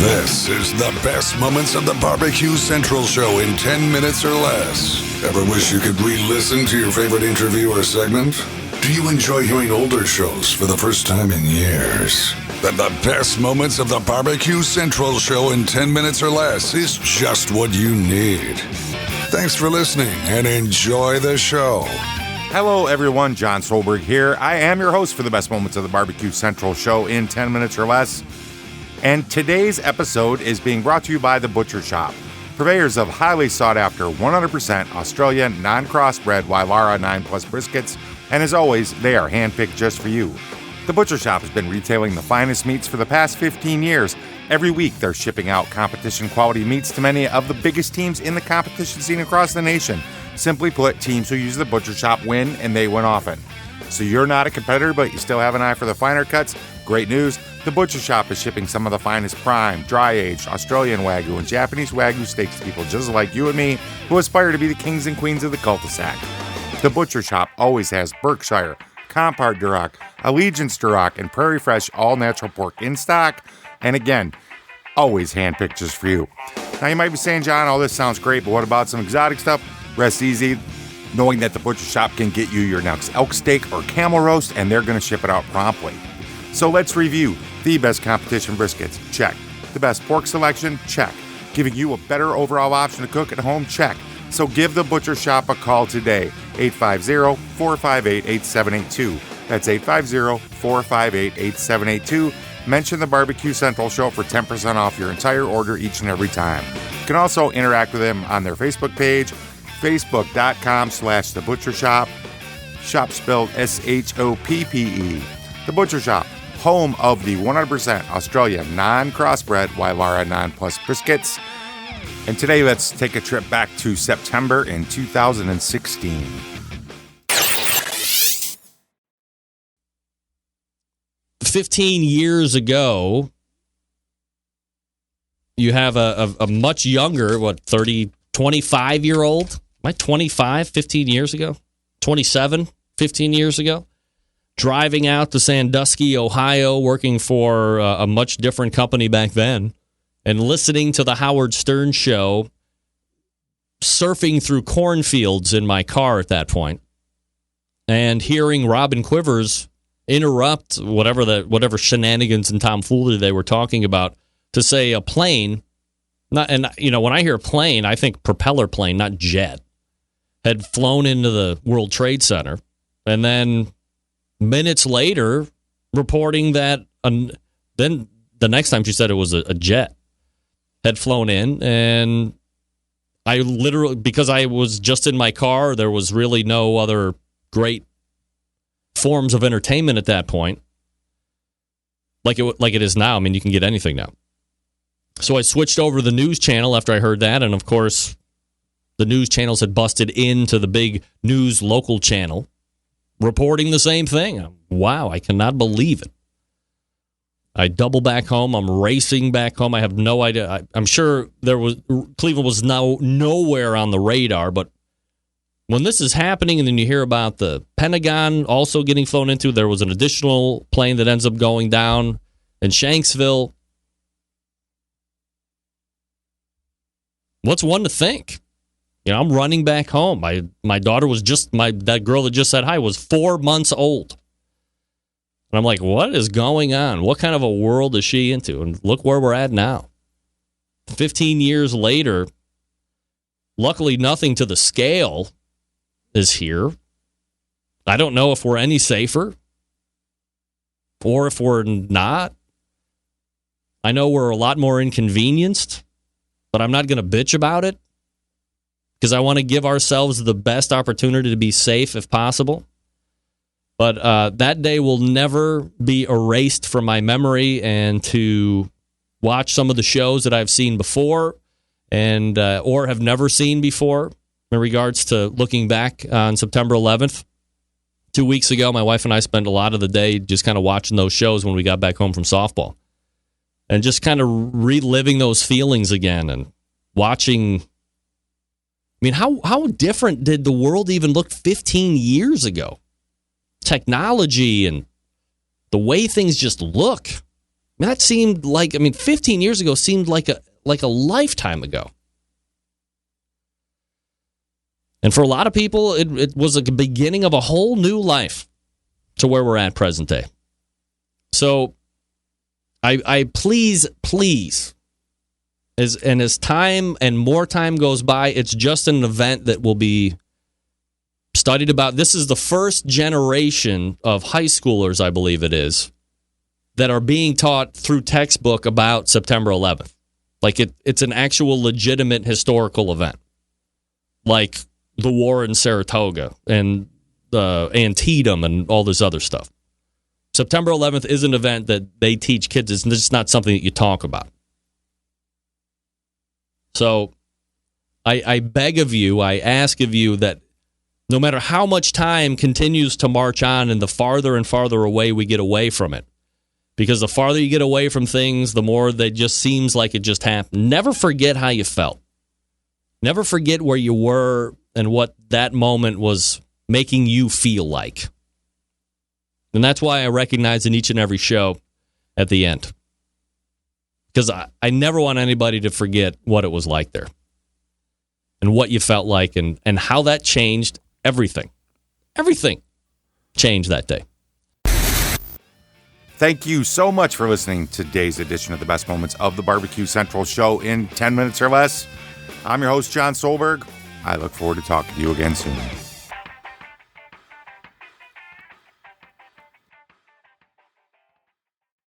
This is the best moments of the BBQ Central Show in 10 minutes or less. Ever wish you could re-listen to your favorite interview or segment? Do you enjoy hearing older shows for the first time in years? Then the best moments of the BBQ Central Show in 10 minutes or less is just what you need. Thanks for listening and enjoy the show. Hello, everyone. John Solberg here. I am your host for the best moments of the BBQ Central Show in 10 minutes or less. And today's episode is being brought to you by The Butcher Shop, purveyors of highly sought-after 100% Australian non-crossbred Wylara 9 Plus briskets. And as always, they are handpicked just for you. The Butcher Shop has been retailing the finest meats for the past 15 years. Every week, they're shipping out competition-quality meats to many of the biggest teams in the competition scene across the nation. Simply put, teams who use The Butcher Shop win, and they win often. So you're not a competitor, but you still have an eye for the finer cuts? Great news. The Butcher Shop is shipping some of the finest prime, dry-aged, Australian Wagyu and Japanese Wagyu steaks to people just like you and me who aspire to be the kings and queens of the cul-de-sac. The Butcher Shop always has Berkshire, Compart Duroc, Allegiance Duroc, and Prairie Fresh all-natural pork in stock. And again, always handpicked just for you. Now you might be saying, John, all this sounds great, but what about some exotic stuff? Rest easy, knowing that the Butcher Shop can get you your next elk steak or camel roast, and they're going to ship it out promptly. So let's review the best competition briskets. Check. The best pork selection? Check. Giving you a better overall option to cook at home? Check. So give the Butcher Shop a call today. 850-458-8782. That's 850-458-8782. Mention the BBQ Central Show for 10% off your entire order each and every time. You can also interact with them on their Facebook page, facebook.com/The Butcher Shop. Shop spelled SHOPPE. The Butcher Shop, home of the 100% Australian non-crossbred Wylara 9 Plus briskets. And today, let's take a trip back to September in 2016. "15 years ago, you have a much younger, 25-year-old? Am I 25, 15 years ago? 27, 15 years ago? Driving out to Sandusky, Ohio, working for a much different company back then, and listening to the Howard Stern show, surfing through cornfields in my car at that point, and hearing Robin Quivers interrupt whatever shenanigans and tomfoolery they were talking about to say a plane, when I hear plane, I think propeller plane, not jet, had flown into the World Trade Center, and then minutes later reporting that then the next time she said it was a jet had flown in, and I literally, because I was just in my car, there was really no other great forms of entertainment at that point, like it is now. I mean, you can get anything now. So I switched over to the news channel after I heard that, and of course, the news channels had busted into the big news local channel, reporting the same thing. Wow, I cannot believe it. I double back home. I'm racing back home. I have no idea. I'm sure Cleveland was nowhere on the radar, but when this is happening and then you hear about the Pentagon also getting flown into, there was an additional plane that ends up going down in Shanksville. What's one to think? I'm running back home. My daughter was that girl that just said hi was 4 months old. And I'm like, what is going on? What kind of a world is she into? And look where we're at now. 15 years later, luckily nothing to the scale is here. I don't know if we're any safer or if we're not. I know we're a lot more inconvenienced, but I'm not going to bitch about it because I want to give ourselves the best opportunity to be safe if possible. But that day will never be erased from my memory, and to watch some of the shows that I've seen before and or have never seen before in regards to looking back on September 11th. 2 weeks ago, my wife and I spent a lot of the day just kind of watching those shows when we got back home from softball and just kind of reliving those feelings again and watching. I mean, how different did the world even look 15 years ago? Technology and the way things just look. I mean, that seemed like, 15 years ago seemed like a lifetime ago. And for a lot of people, it was the beginning of a whole new life to where we're at present day. So I please, as time and more time goes by, it's just an event that will be studied about. This is the first generation of high schoolers, I believe it is, that are being taught through textbook about September 11th. Like it's an actual legitimate historical event. Like the war in Saratoga and the Antietam and all this other stuff. September 11th is an event that they teach kids. It's just not something that you talk about. So I beg of you, I ask of you that no matter how much time continues to march on and the farther and farther away we get away from it, because the farther you get away from things, the more that just seems like it just happened. Never forget how you felt. Never forget where you were and what that moment was making you feel like. And that's why I recognize in each and every show at the end. Because I never want anybody to forget what it was like there. And what you felt like and how that changed everything. Everything changed that day. Thank you so much for listening to today's edition of the Best Moments of the Barbecue Central Show in 10 minutes or less. I'm your host, John Solberg. I look forward to talking to you again soon.